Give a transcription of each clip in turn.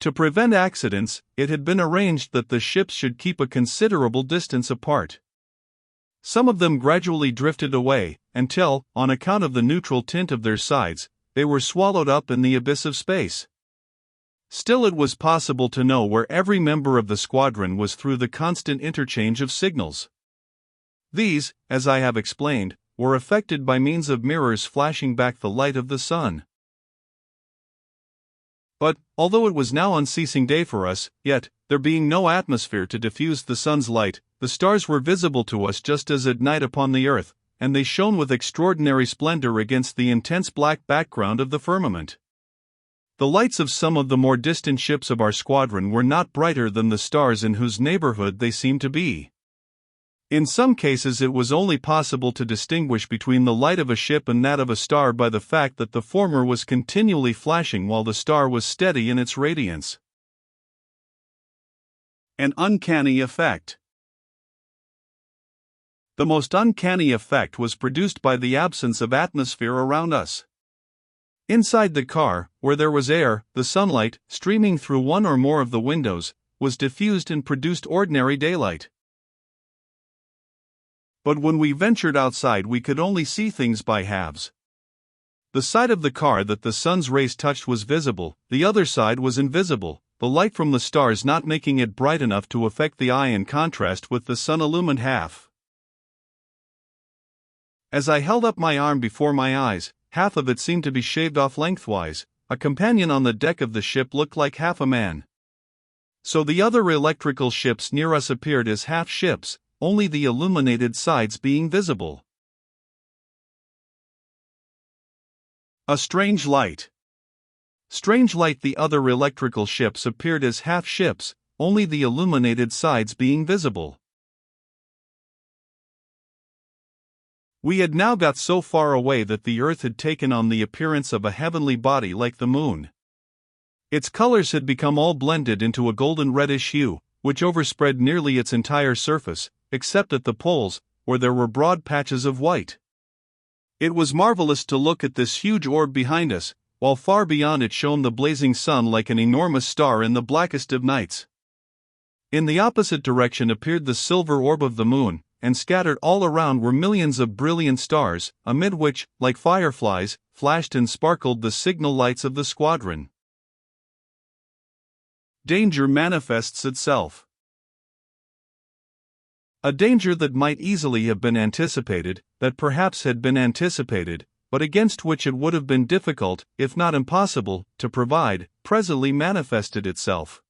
To prevent accidents, it had been arranged that the ships should keep a considerable distance apart. Some of them gradually drifted away, until, on account of the neutral tint of their sides, they were swallowed up in the abyss of space. Still, it was possible to know where every member of the squadron was through the constant interchange of signals. These, as I have explained, were effected by means of mirrors flashing back the light of the sun. But, although it was now unceasing day for us, yet, there being no atmosphere to diffuse the sun's light, the stars were visible to us just as at night upon the earth, and they shone with extraordinary splendor against the intense black background of the firmament. The lights of some of the more distant ships of our squadron were not brighter than the stars in whose neighborhood they seemed to be. In some cases it was only possible to distinguish between the light of a ship and that of a star by the fact that the former was continually flashing while the star was steady in its radiance. An uncanny effect. The most uncanny effect was produced by the absence of atmosphere around us. Inside the car, where there was air, the sunlight, streaming through one or more of the windows, was diffused and produced ordinary daylight. But when we ventured outside, we could only see things by halves. The side of the car that the sun's rays touched was visible, the other side was invisible, the light from the stars not making it bright enough to affect the eye in contrast with the sun-illumined half. As I held up my arm before my eyes, half of it seemed to be shaved off lengthwise. A companion on the deck of the ship looked like half a man. So the other electrical ships near us appeared as half ships, only the illuminated sides being visible. A strange light. Strange light. The other electrical ships appeared as half ships, only the illuminated sides being visible. We had now got so far away that the earth had taken on the appearance of a heavenly body like the moon. Its colors had become all blended into a golden reddish hue, which overspread nearly its entire surface, except at the poles, where there were broad patches of white. It was marvelous to look at this huge orb behind us, while far beyond it shone the blazing sun like an enormous star in the blackest of nights. In the opposite direction appeared the silver orb of the moon, and scattered all around were millions of brilliant stars, amid which, like fireflies, flashed and sparkled the signal lights of the squadron. Danger manifests itself. A danger that might easily have been anticipated, that perhaps had been anticipated, but against which it would have been difficult, if not impossible, to provide, presently manifested itself.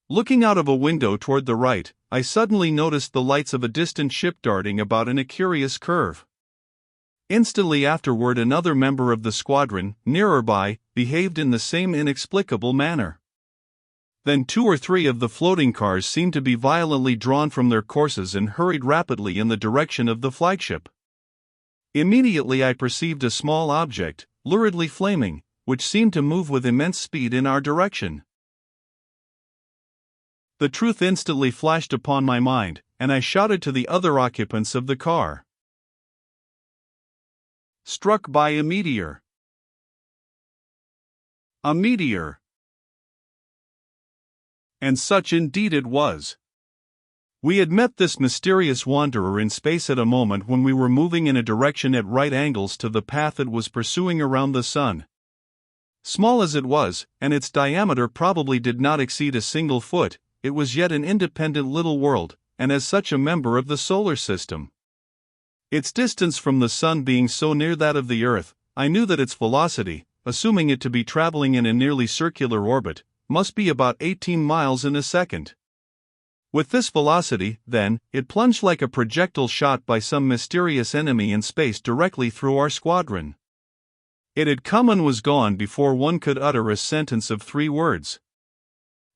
Looking out of a window toward the right, I suddenly noticed the lights of a distant ship darting about in a curious curve. Instantly afterward, another member of the squadron, nearer by, behaved in the same inexplicable manner. Then 2 or 3 of the floating cars seemed to be violently drawn from their courses and hurried rapidly in the direction of the flagship. Immediately I perceived a small object, luridly flaming, which seemed to move with immense speed in our direction. The truth instantly flashed upon my mind, and I shouted to the other occupants of the car. Struck by a meteor. A meteor. And such indeed it was. We had met this mysterious wanderer in space at a moment when we were moving in a direction at right angles to the path it was pursuing around the sun. Small as it was, and its diameter probably did not exceed a single foot, it was yet an independent little world, and as such a member of the solar system. Its distance from the sun being so near that of the earth, I knew that its velocity, assuming it to be traveling in a nearly circular orbit, must be about 18 miles in a second. With this velocity, then, it plunged like a projectile shot by some mysterious enemy in space directly through our squadron. It had come and was gone before one could utter a sentence of 3 words.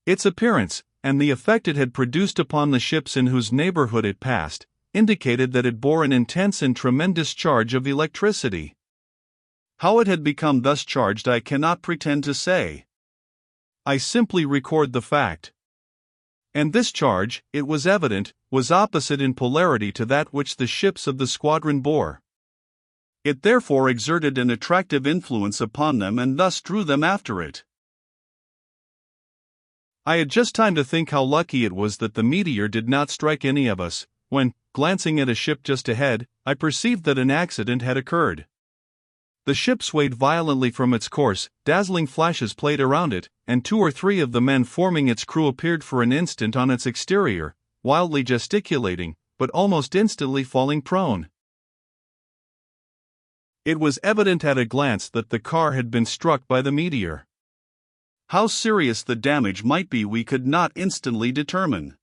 Its appearance, and the effect it had produced upon the ships in whose neighborhood it passed, indicated that it bore an intense and tremendous charge of electricity. How it had become thus charged I cannot pretend to say. I simply record the fact. And this charge, it was evident, was opposite in polarity to that which the ships of the squadron bore. It therefore exerted an attractive influence upon them and thus drew them after it. I had just time to think how lucky it was that the meteor did not strike any of us, when, glancing at a ship just ahead, I perceived that an accident had occurred. The ship swayed violently from its course, dazzling flashes played around it, and 2 or 3 of the men forming its crew appeared for an instant on its exterior, wildly gesticulating, but almost instantly falling prone. It was evident at a glance that the car had been struck by the meteor. How serious the damage might be we could not instantly determine.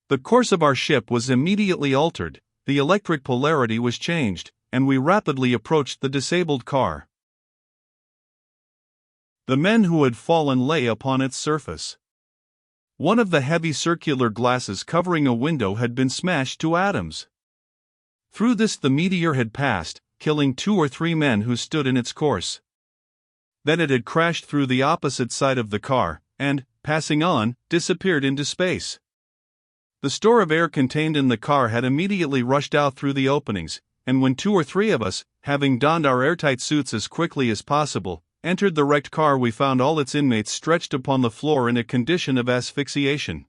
The course of our ship was immediately altered, the electric polarity was changed, and we rapidly approached the disabled car. The men who had fallen lay upon its surface. One of the heavy circular glasses covering a window had been smashed to atoms. Through this the meteor had passed, killing 2 or 3 men who stood in its course. Then it had crashed through the opposite side of the car, and, passing on, disappeared into space. The store of air contained in the car had immediately rushed out through the openings, and when 2 or 3 of us, having donned our airtight suits as quickly as possible, entered the wrecked car, we found all its inmates stretched upon the floor in a condition of asphyxiation.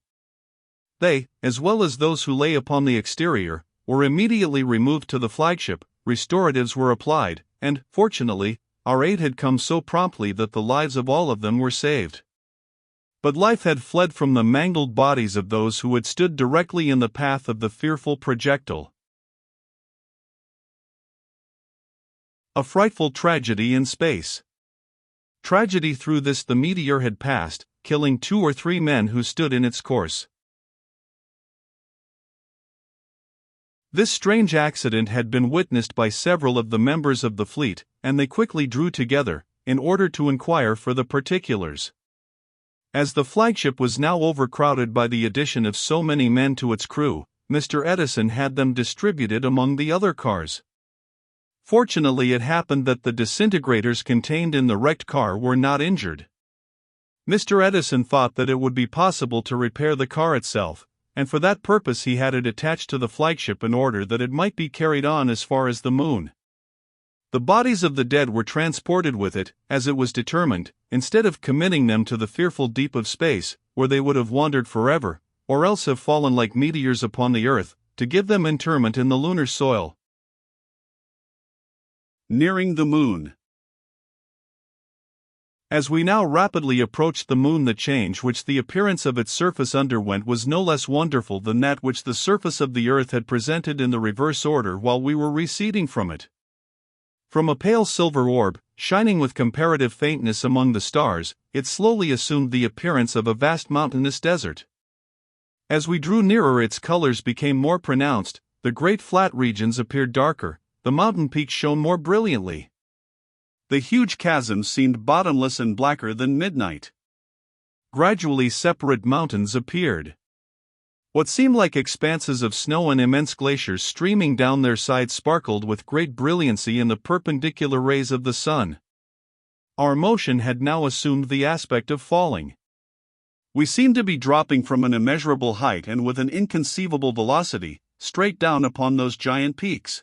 They, as well as those who lay upon the exterior, were immediately removed to the flagship, restoratives were applied, and, fortunately, our aid had come so promptly that the lives of all of them were saved. But life had fled from the mangled bodies of those who had stood directly in the path of the fearful projectile. A frightful tragedy in space. Tragedy through this the meteor had passed, killing 2 or 3 men who stood in its course. This strange accident had been witnessed by several of the members of the fleet, and they quickly drew together, in order to inquire for the particulars. As the flagship was now overcrowded by the addition of so many men to its crew, Mr. Edison had them distributed among the other cars. Fortunately, it happened that the disintegrators contained in the wrecked car were not injured. Mr. Edison thought that it would be possible to repair the car itself, and for that purpose he had it attached to the flagship in order that it might be carried on as far as the moon. The bodies of the dead were transported with it, as it was determined, instead of committing them to the fearful deep of space, where they would have wandered forever, or else have fallen like meteors upon the earth, to give them interment in the lunar soil. Nearing the moon. As we now rapidly approached the moon, the change which the appearance of its surface underwent was no less wonderful than that which the surface of the earth had presented in the reverse order while we were receding from it. From a pale silver orb, shining with comparative faintness among the stars, it slowly assumed the appearance of a vast mountainous desert. As we drew nearer, its colors became more pronounced, the great flat regions appeared darker, the mountain peaks shone more brilliantly. The huge chasms seemed bottomless and blacker than midnight. Gradually separate mountains appeared. What seemed like expanses of snow and immense glaciers streaming down their sides sparkled with great brilliancy in the perpendicular rays of the sun. Our motion had now assumed the aspect of falling. We seemed to be dropping from an immeasurable height and with an inconceivable velocity, straight down upon those giant peaks.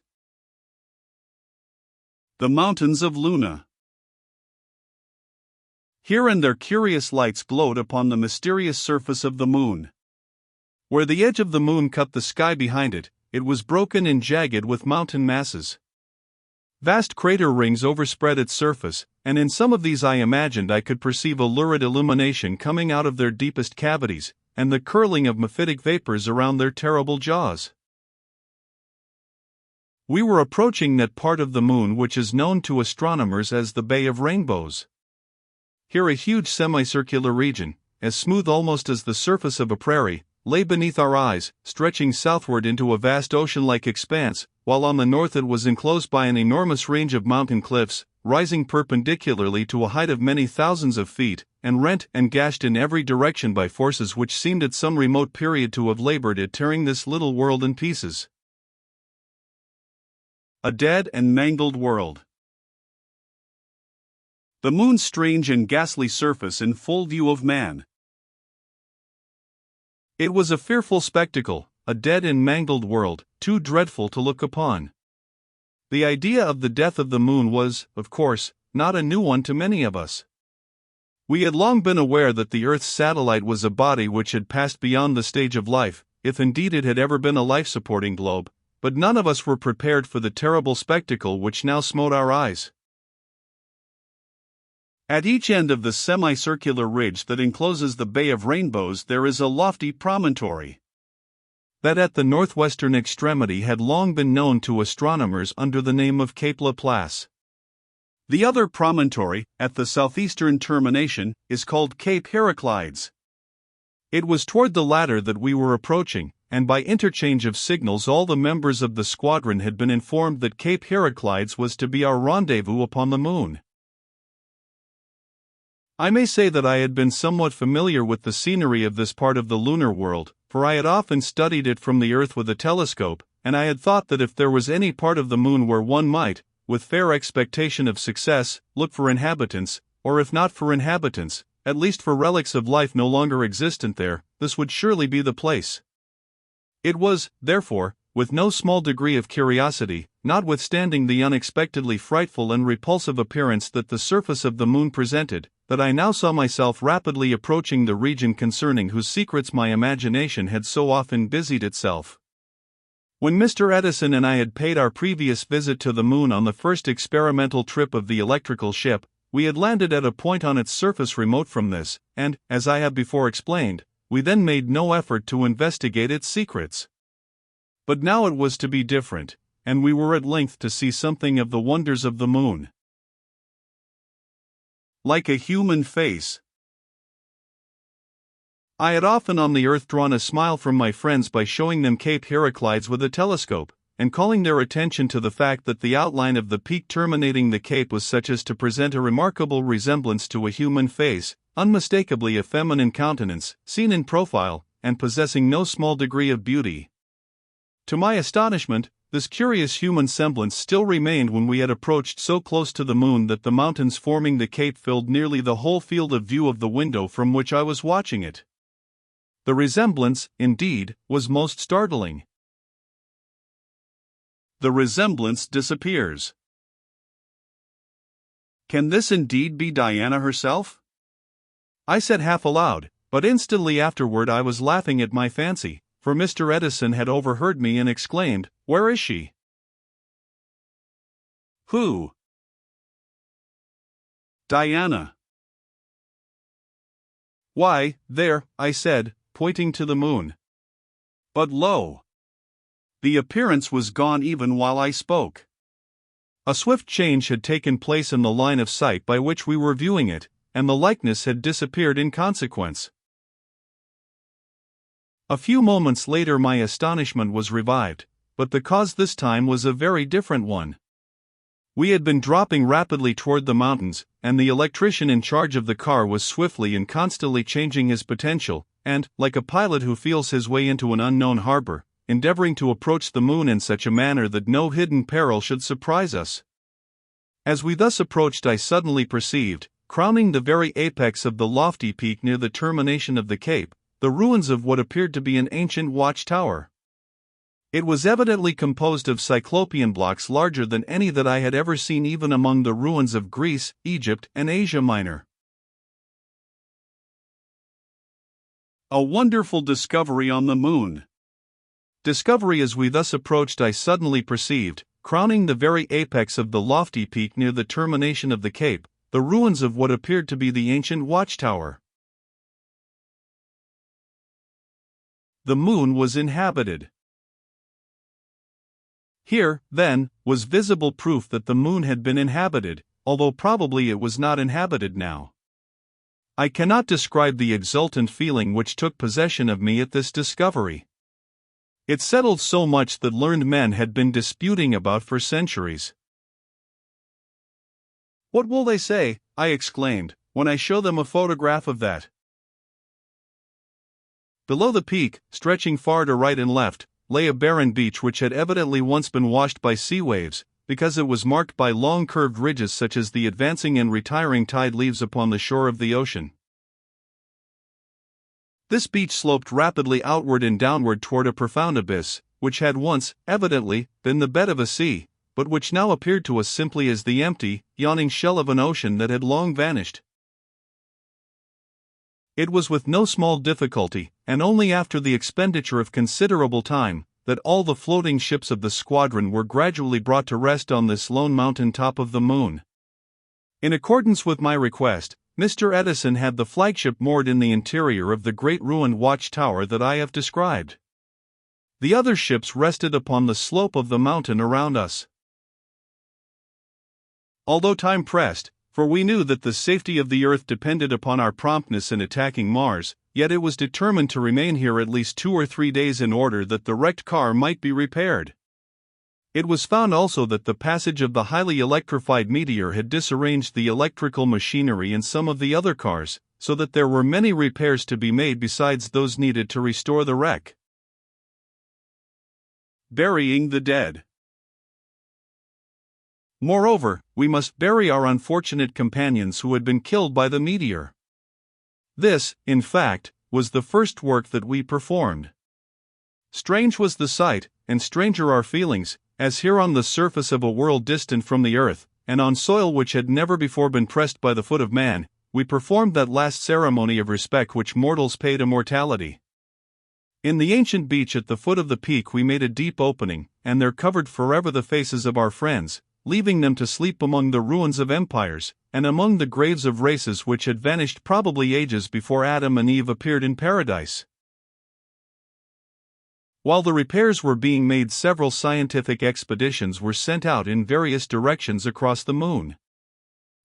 The mountains of Luna. Here and there curious lights glowed upon the mysterious surface of the moon. Where the edge of the moon cut the sky behind it, it was broken and jagged with mountain masses. Vast crater rings overspread its surface, and in some of these I imagined I could perceive a lurid illumination coming out of their deepest cavities, and the curling of mephitic vapors around their terrible jaws. We were approaching that part of the moon which is known to astronomers as the Bay of Rainbows. Here a huge semicircular region, as smooth almost as the surface of a prairie, lay beneath our eyes, stretching southward into a vast ocean-like expanse, while on the north it was enclosed by an enormous range of mountain cliffs, rising perpendicularly to a height of many thousands of feet, and rent and gashed in every direction by forces which seemed at some remote period to have labored at tearing this little world in pieces. A dead and mangled world. The moon's strange and ghastly surface in full view of man. It was a fearful spectacle, a dead and mangled world, too dreadful to look upon. The idea of the death of the moon was, of course, not a new one to many of us. We had long been aware that the Earth's satellite was a body which had passed beyond the stage of life, if indeed it had ever been a life-supporting globe, but none of us were prepared for the terrible spectacle which now smote our eyes. At each end of the semicircular ridge that encloses the Bay of Rainbows there is a lofty promontory that at the northwestern extremity had long been known to astronomers under the name of Cape Laplace. The other promontory, at the southeastern termination, is called Cape Heraclides. It was toward the latter that we were approaching, and by interchange of signals all the members of the squadron had been informed that Cape Heraclides was to be our rendezvous upon the moon. I may say that I had been somewhat familiar with the scenery of this part of the lunar world, for I had often studied it from the Earth with a telescope, and I had thought that if there was any part of the moon where one might, with fair expectation of success, look for inhabitants, or if not for inhabitants, at least for relics of life no longer existent there, this would surely be the place. It was, therefore, with no small degree of curiosity, notwithstanding the unexpectedly frightful and repulsive appearance that the surface of the moon presented, that I now saw myself rapidly approaching the region concerning whose secrets my imagination had so often busied itself. When Mr. Edison and I had paid our previous visit to the moon on the first experimental trip of the electrical ship, we had landed at a point on its surface remote from this, and, as I have before explained, we then made no effort to investigate its secrets. But now it was to be different, and we were at length to see something of the wonders of the moon. Like a human face. I had often on the Earth drawn a smile from my friends by showing them Cape Heraclides with a telescope, and calling their attention to the fact that the outline of the peak terminating the cape was such as to present a remarkable resemblance to a human face, unmistakably a feminine countenance, seen in profile, and possessing no small degree of beauty. To my astonishment, this curious human semblance still remained when we had approached so close to the moon that the mountains forming the cape filled nearly the whole field of view of the window from which I was watching it. The resemblance, indeed, was most startling. The resemblance disappears. Can this indeed be Diana herself? I said half aloud, but instantly afterward I was laughing at my fancy, for Mr. Edison had overheard me and exclaimed, "Where is she?" "Who?" "Diana." "Why, there," I said, pointing to the moon. But lo! The appearance was gone even while I spoke. A swift change had taken place in the line of sight by which we were viewing it, and the likeness had disappeared in consequence. A few moments later my astonishment was revived, but the cause this time was a very different one. We had been dropping rapidly toward the mountains, and the electrician in charge of the car was swiftly and constantly changing his potential, and, like a pilot who feels his way into an unknown harbor, endeavoring to approach the moon in such a manner that no hidden peril should surprise us. As we thus approached I suddenly perceived, crowning the very apex of the lofty peak near the termination of the cape, the ruins of what appeared to be an ancient watchtower. It was evidently composed of cyclopean blocks larger than any that I had ever seen even among the ruins of Greece, Egypt, and Asia Minor. A wonderful discovery on the moon. Discovery. As we thus approached I suddenly perceived, crowning the very apex of the lofty peak near the termination of the cape, the ruins of what appeared to be the ancient watchtower. The moon was inhabited. Here, then, was visible proof that the moon had been inhabited, although probably it was not inhabited now. I cannot describe the exultant feeling which took possession of me at this discovery. It settled so much that learned men had been disputing about for centuries. "What will they say," I exclaimed, "when I show them a photograph of that?" Below the peak, stretching far to right and left, lay a barren beach which had evidently once been washed by sea waves, because it was marked by long curved ridges such as the advancing and retiring tide leaves upon the shore of the ocean. This beach sloped rapidly outward and downward toward a profound abyss, which had once, evidently, been the bed of a sea, but which now appeared to us simply as the empty, yawning shell of an ocean that had long vanished. It was with no small difficulty, and only after the expenditure of considerable time, that all the floating ships of the squadron were gradually brought to rest on this lone mountain top of the moon. In accordance with my request, Mr. Edison had the flagship moored in the interior of the great ruined watchtower that I have described. The other ships rested upon the slope of the mountain around us. Although time pressed, for we knew that the safety of the Earth depended upon our promptness in attacking Mars, yet it was determined to remain here at least 2 or 3 days in order that the wrecked car might be repaired. It was found also that the passage of the highly electrified meteor had disarranged the electrical machinery in some of the other cars, so that there were many repairs to be made besides those needed to restore the wreck. Burying the dead. Moreover, we must bury our unfortunate companions who had been killed by the meteor. This, in fact, was the first work that we performed. Strange was the sight, and stranger our feelings, as here on the surface of a world distant from the earth, and on soil which had never before been pressed by the foot of man, we performed that last ceremony of respect which mortals pay to mortality. In the ancient beach at the foot of the peak we made a deep opening, and there covered forever the faces of our friends, leaving them to sleep among the ruins of empires, and among the graves of races which had vanished probably ages before Adam and Eve appeared in paradise. While the repairs were being made, several scientific expeditions were sent out in various directions across the moon.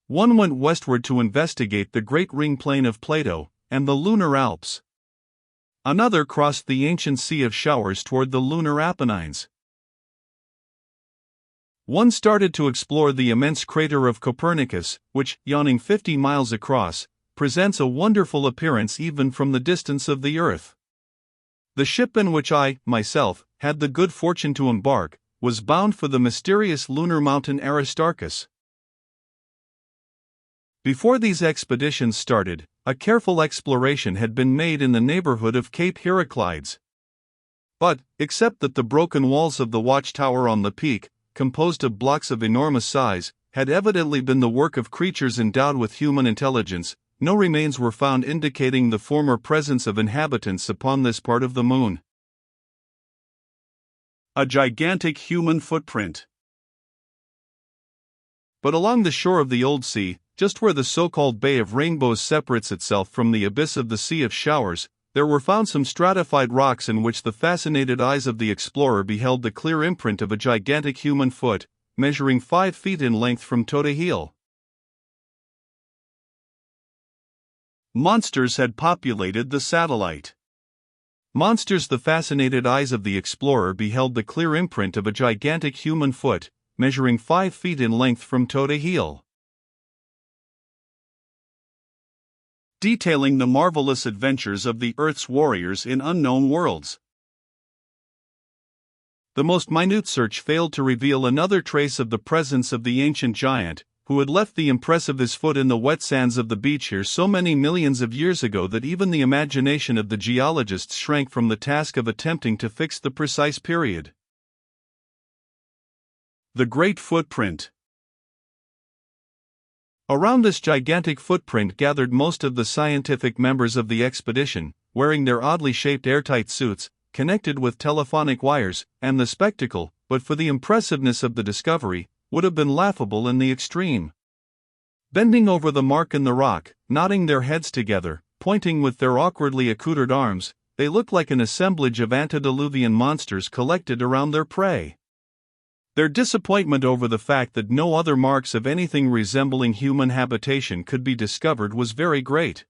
One went westward to investigate the great ring plain of Plato and the lunar Alps. Another crossed the ancient Sea of Showers toward the lunar Apennines. One started to explore the immense crater of Copernicus, which, yawning 50 miles across, presents a wonderful appearance even from the distance of the Earth. The ship in which I, myself, had the good fortune to embark, was bound for the mysterious lunar mountain Aristarchus. Before these expeditions started, a careful exploration had been made in the neighborhood of Cape Heraclides. But, except that the broken walls of the watchtower on the peak, composed of blocks of enormous size, had evidently been the work of creatures endowed with human intelligence, no remains were found indicating the former presence of inhabitants upon this part of the moon. A gigantic human footprint. But along the shore of the old sea, just where the so-called Bay of Rainbows separates itself from the abyss of the Sea of Showers, there were found some stratified rocks in which the fascinated eyes of the explorer beheld the clear imprint of a gigantic human foot, measuring 5 feet in length from toe to heel. Monsters had populated the satellite. Monsters. The fascinated eyes of the explorer beheld the clear imprint of a gigantic human foot, measuring 5 feet in length from toe to heel. Detailing the marvelous adventures of the Earth's warriors in unknown worlds. The most minute search failed to reveal another trace of the presence of the ancient giant, who had left the impress of his foot in the wet sands of the beach here so many millions of years ago that even the imagination of the geologists shrank from the task of attempting to fix the precise period. The Great Footprint. Around this gigantic footprint gathered most of the scientific members of the expedition, wearing their oddly shaped airtight suits, connected with telephonic wires, and the spectacle, but for the impressiveness of the discovery, would have been laughable in the extreme. Bending over the mark in the rock, nodding their heads together, pointing with their awkwardly accoutered arms, they looked like an assemblage of antediluvian monsters collected around their prey. Their disappointment over the fact that no other marks of anything resembling human habitation could be discovered was very great.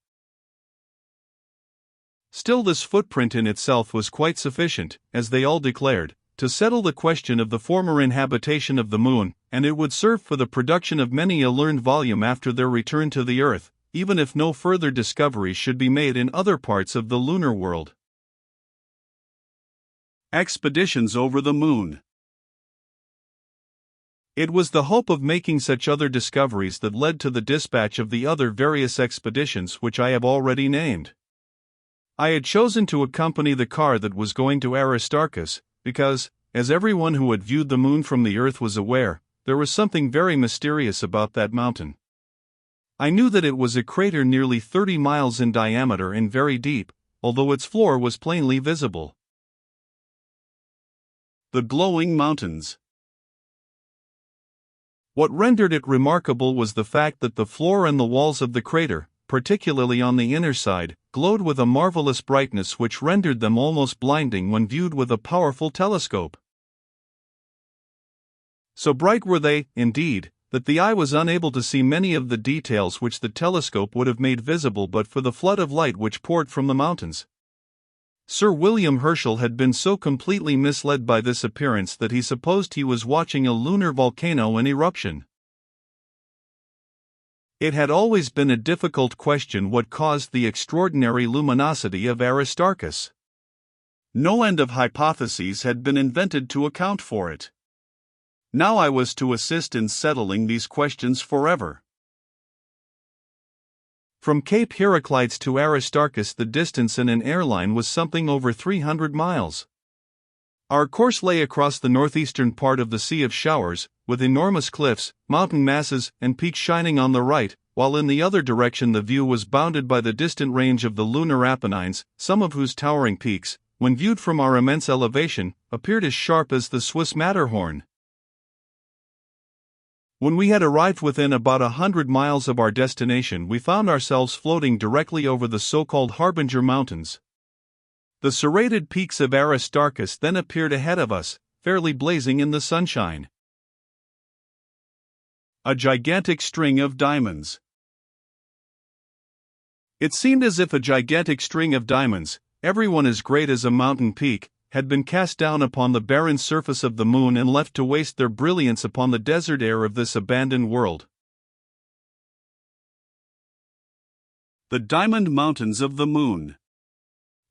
Still, this footprint in itself was quite sufficient, as they all declared, to settle the question of the former inhabitation of the moon, and it would serve for the production of many a learned volume after their return to the Earth, even if no further discoveries should be made in other parts of the lunar world. Expeditions over the moon. It was the hope of making such other discoveries that led to the dispatch of the other various expeditions which I have already named. I had chosen to accompany the car that was going to Aristarchus, because, as everyone who had viewed the moon from the Earth was aware, there was something very mysterious about that mountain. I knew that it was a crater nearly 30 miles in diameter and very deep, although its floor was plainly visible. The glowing mountains. What rendered it remarkable was the fact that the floor and the walls of the crater, particularly on the inner side, glowed with a marvelous brightness which rendered them almost blinding when viewed with a powerful telescope. So bright were they, indeed, that the eye was unable to see many of the details which the telescope would have made visible but for the flood of light which poured from the mountains. Sir William Herschel had been so completely misled by this appearance that he supposed he was watching a lunar volcano in eruption. It had always been a difficult question what caused the extraordinary luminosity of Aristarchus. No end of hypotheses had been invented to account for it. Now I was to assist in settling these questions forever. From Cape Heraclides to Aristarchus the distance in an airline was something over 300 miles. Our course lay across the northeastern part of the Sea of Showers, with enormous cliffs, mountain masses, and peaks shining on the right, while in the other direction the view was bounded by the distant range of the lunar Apennines, some of whose towering peaks, when viewed from our immense elevation, appeared as sharp as the Swiss Matterhorn. When we had arrived within about 100 miles of our destination, we found ourselves floating directly over the so-called Harbinger Mountains. The serrated peaks of Aristarchus then appeared ahead of us, fairly blazing in the sunshine. A gigantic string of diamonds. It seemed as if a gigantic string of diamonds, every one as great as a mountain peak, had been cast down upon the barren surface of the moon and left to waste their brilliance upon the desert air of this abandoned world. The Diamond Mountains of the Moon.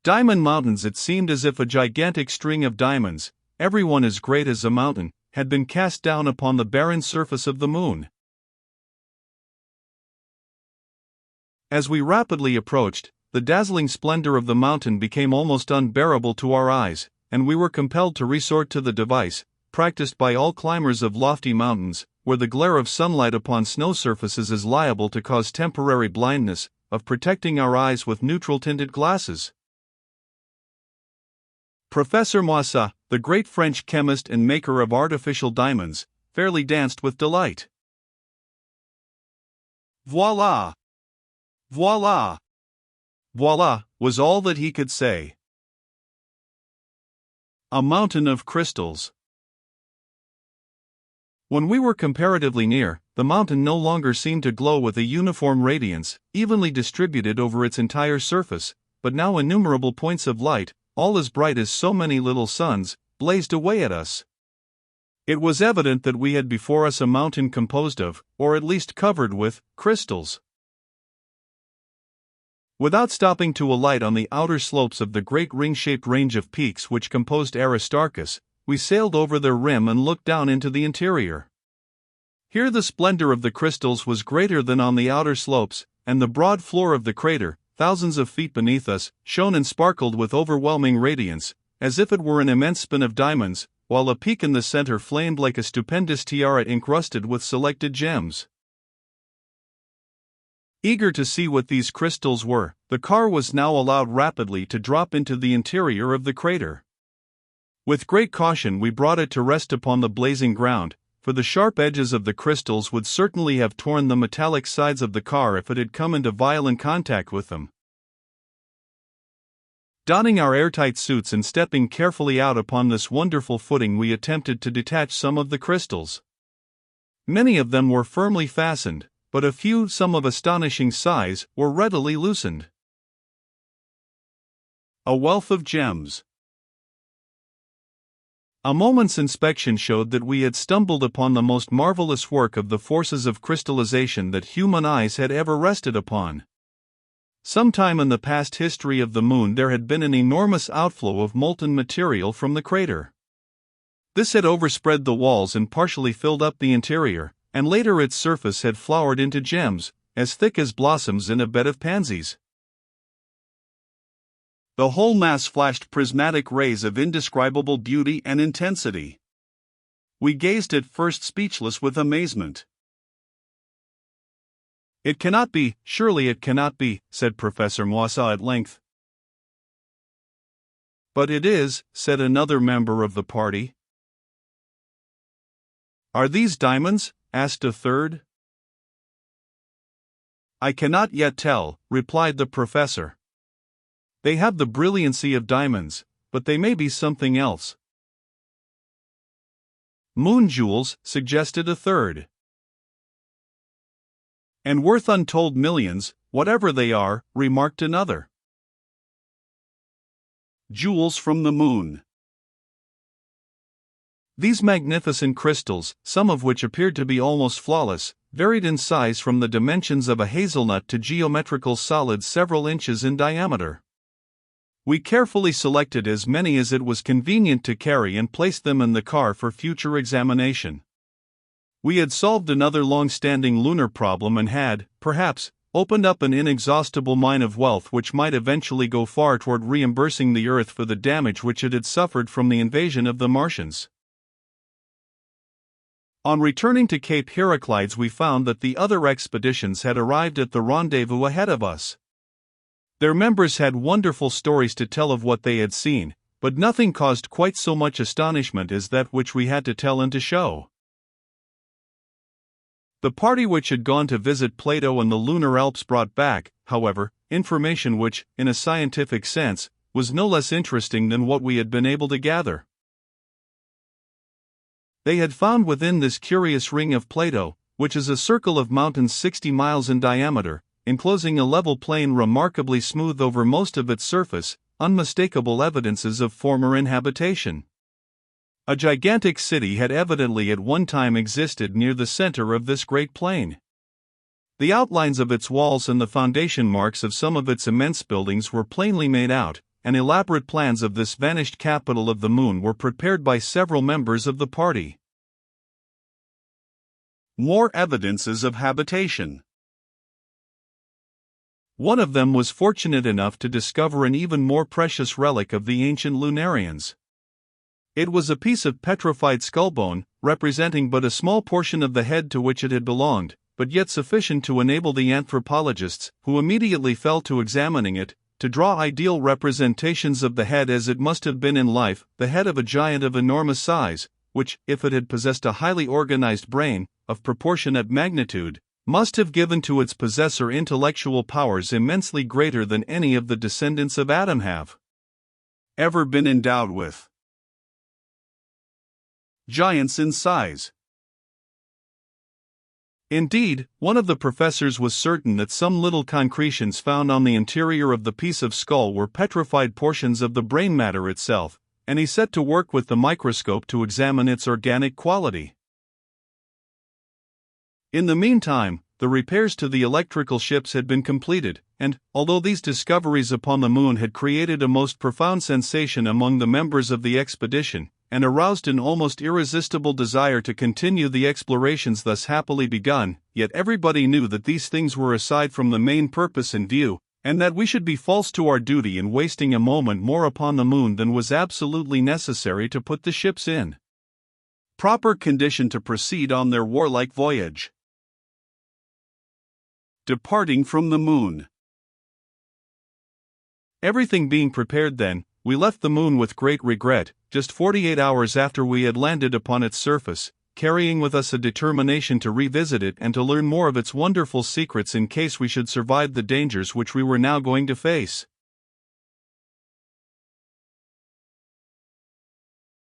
Diamond Mountains. It seemed as if a gigantic string of diamonds, every one as great as a mountain, had been cast down upon the barren surface of the moon. As we rapidly approached, the dazzling splendor of the mountain became almost unbearable to our eyes, and we were compelled to resort to the device, practiced by all climbers of lofty mountains, where the glare of sunlight upon snow surfaces is liable to cause temporary blindness, of protecting our eyes with neutral-tinted glasses. Professor Moissac, the great French chemist and maker of artificial diamonds, fairly danced with delight. Voila! Voila! Voila, was all that he could say. A mountain of crystals. When we were comparatively near, the mountain no longer seemed to glow with a uniform radiance, evenly distributed over its entire surface, but now innumerable points of light, all as bright as so many little suns, blazed away at us. It was evident that we had before us a mountain composed of, or at least covered with, crystals. Without stopping to alight on the outer slopes of the great ring-shaped range of peaks which composed Aristarchus, we sailed over their rim and looked down into the interior. Here the splendor of the crystals was greater than on the outer slopes, and the broad floor of the crater, thousands of feet beneath us, shone and sparkled with overwhelming radiance, as if it were an immense spin of diamonds, while a peak in the center flamed like a stupendous tiara encrusted with selected gems. Eager to see what these crystals were, the car was now allowed rapidly to drop into the interior of the crater. With great caution we brought it to rest upon the blazing ground, for the sharp edges of the crystals would certainly have torn the metallic sides of the car if it had come into violent contact with them. Donning our airtight suits and stepping carefully out upon this wonderful footing, we attempted to detach some of the crystals. Many of them were firmly fastened, but a few, some of astonishing size, were readily loosened. A wealth of gems. A moment's inspection showed that we had stumbled upon the most marvelous work of the forces of crystallization that human eyes had ever rested upon. Sometime in the past history of the moon there had been an enormous outflow of molten material from the crater. This had overspread the walls and partially filled up the interior, and later its surface had flowered into gems, as thick as blossoms in a bed of pansies. The whole mass flashed prismatic rays of indescribable beauty and intensity. We gazed at first speechless with amazement. "It cannot be, surely it cannot be," said Professor Moissa at length. "But it is," said another member of the party. "Are these diamonds?" asked a third. "I cannot yet tell," replied the professor. "They have the brilliancy of diamonds, but they may be something else." "Moon jewels," suggested a third. "And worth untold millions, whatever they are," remarked another. Jewels from the moon. These magnificent crystals, some of which appeared to be almost flawless, varied in size from the dimensions of a hazelnut to geometrical solids several inches in diameter. We carefully selected as many as it was convenient to carry and placed them in the car for future examination. We had solved another long-standing lunar problem and had, perhaps, opened up an inexhaustible mine of wealth which might eventually go far toward reimbursing the Earth for the damage which it had suffered from the invasion of the Martians. On returning to Cape Heraclides, we found that the other expeditions had arrived at the rendezvous ahead of us. Their members had wonderful stories to tell of what they had seen, but nothing caused quite so much astonishment as that which we had to tell and to show. The party which had gone to visit Plato and the lunar Alps brought back, however, information which, in a scientific sense, was no less interesting than what we had been able to gather. They had found within this curious ring of Plato, which is a circle of mountains 60 miles in diameter, enclosing a level plain remarkably smooth over most of its surface, unmistakable evidences of former inhabitation. A gigantic city had evidently at one time existed near the center of this great plain. The outlines of its walls and the foundation marks of some of its immense buildings were plainly made out, and elaborate plans of this vanished capital of the moon were prepared by several members of the party. More evidences of habitation. One of them was fortunate enough to discover an even more precious relic of the ancient Lunarians. It was a piece of petrified skullbone, representing but a small portion of the head to which it had belonged, but yet sufficient to enable the anthropologists, who immediately fell to examining it, to draw ideal representations of the head as it must have been in life, the head of a giant of enormous size, which, if it had possessed a highly organized brain, of proportionate magnitude, must have given to its possessor intellectual powers immensely greater than any of the descendants of Adam have ever been endowed with. Giants in size. Indeed, one of the professors was certain that some little concretions found on the interior of the piece of skull were petrified portions of the brain matter itself, and he set to work with the microscope to examine its organic quality. In the meantime, the repairs to the electrical ships had been completed, and, although these discoveries upon the moon had created a most profound sensation among the members of the expedition, and aroused an almost irresistible desire to continue the explorations thus happily begun, yet everybody knew that these things were aside from the main purpose in view, and that we should be false to our duty in wasting a moment more upon the moon than was absolutely necessary to put the ships in proper condition to proceed on their warlike voyage. Departing from the moon. Everything being prepared then, we left the moon with great regret, just 48 hours after we had landed upon its surface, carrying with us a determination to revisit it and to learn more of its wonderful secrets in case we should survive the dangers which we were now going to face.